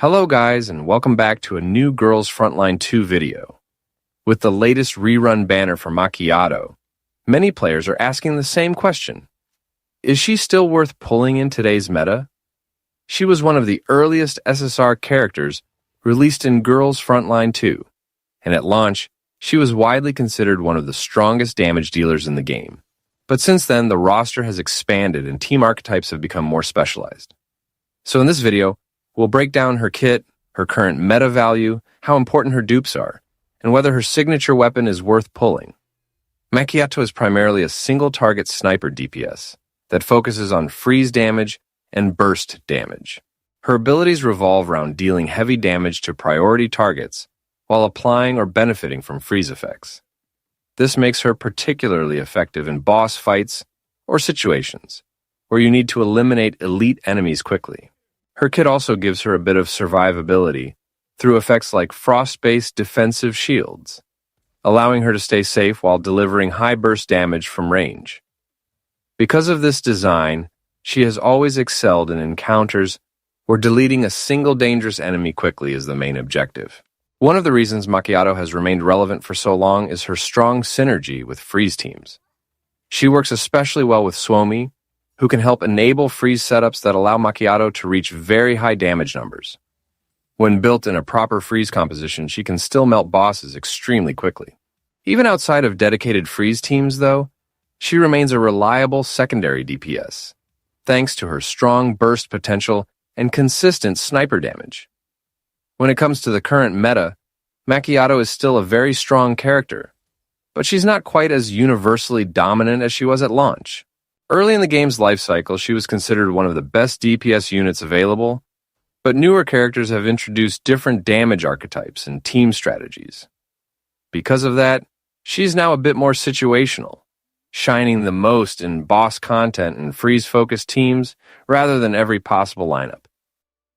Hello guys, and welcome back to a new Girls Frontline 2 video. With the latest rerun banner for Makiatto, many players are asking the same question. Is she still worth pulling in today's meta? She was one of the earliest SSR characters released in Girls Frontline 2, and at launch, she was widely considered one of the strongest damage dealers in the game. But since then, the roster has expanded and team archetypes have become more specialized. So in this video, we'll break down her kit, her current meta value, how important her dupes are, and whether her signature weapon is worth pulling. Makiatto is primarily a single-target sniper DPS that focuses on freeze damage and burst damage. Her abilities revolve around dealing heavy damage to priority targets while applying or benefiting from freeze effects. This makes her particularly effective in boss fights or situations where you need to eliminate elite enemies quickly. Her kit also gives her a bit of survivability through effects like frost-based defensive shields, allowing her to stay safe while delivering high burst damage from range. Because of this design, she has always excelled in encounters where deleting a single dangerous enemy quickly is the main objective. One of the reasons Makiatto has remained relevant for so long is her strong synergy with freeze teams. She works especially well with Suomi, who can help enable freeze setups that allow Makiatto to reach very high damage numbers. When built in a proper freeze composition, she can still melt bosses extremely quickly. Even outside of dedicated freeze teams, though, she remains a reliable secondary DPS, thanks to her strong burst potential and consistent sniper damage. When it comes to the current meta, Makiatto is still a very strong character, but she's not quite as universally dominant as she was at launch. Early in the game's life cycle, she was considered one of the best DPS units available, but newer characters have introduced different damage archetypes and team strategies. Because of that, she's now a bit more situational, shining the most in boss content and freeze-focused teams rather than every possible lineup.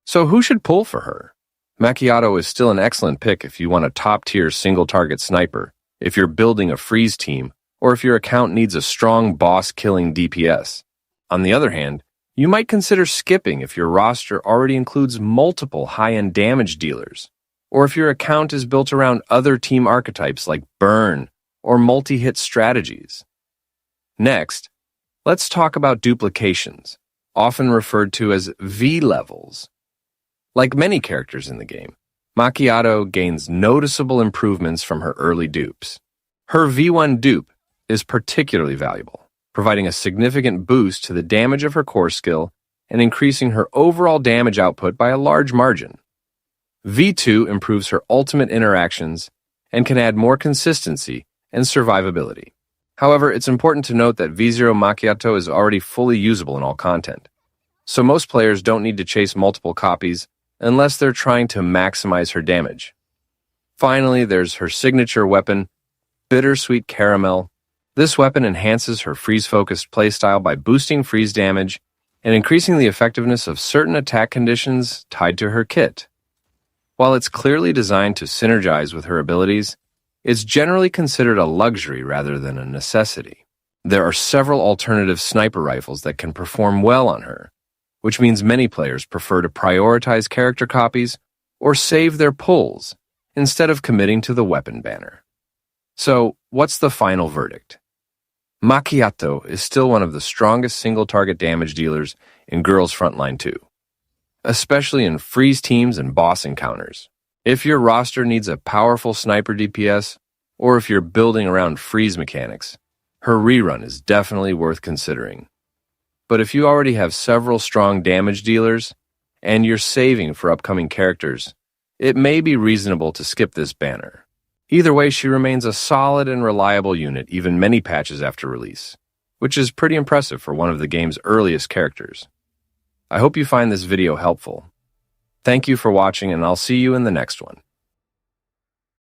So who should pull for her? Makiatto is still an excellent pick if you want a top-tier single-target sniper, if you're building a freeze team, or if your account needs a strong boss-killing DPS. On the other hand, you might consider skipping if your roster already includes multiple high-end damage dealers, or if your account is built around other team archetypes like burn or multi-hit strategies. Next, let's talk about duplications, often referred to as V-levels. Like many characters in the game, Makiatto gains noticeable improvements from her early dupes. Her V1 dupe is particularly valuable, providing a significant boost to the damage of her core skill and increasing her overall damage output by a large margin. V2 improves her ultimate interactions and can add more consistency and survivability. However, it's important to note that V0 Makiatto is already fully usable in all content, so most players don't need to chase multiple copies unless they're trying to maximize her damage. Finally, there's her signature weapon, Bittersweet Caramel. This weapon enhances her freeze-focused playstyle by boosting freeze damage and increasing the effectiveness of certain attack conditions tied to her kit. While it's clearly designed to synergize with her abilities, it's generally considered a luxury rather than a necessity. There are several alternative sniper rifles that can perform well on her, which means many players prefer to prioritize character copies or save their pulls instead of committing to the weapon banner. So, what's the final verdict? Makiatto is still one of the strongest single-target damage dealers in Girls Frontline 2, especially in freeze teams and boss encounters. If your roster needs a powerful sniper DPS, or if you're building around freeze mechanics, her rerun is definitely worth considering. But if you already have several strong damage dealers, and you're saving for upcoming characters, it may be reasonable to skip this banner. Either way, she remains a solid and reliable unit even many patches after release, which is pretty impressive for one of the game's earliest characters. I hope you find this video helpful. Thank you for watching, and I'll see you in the next one.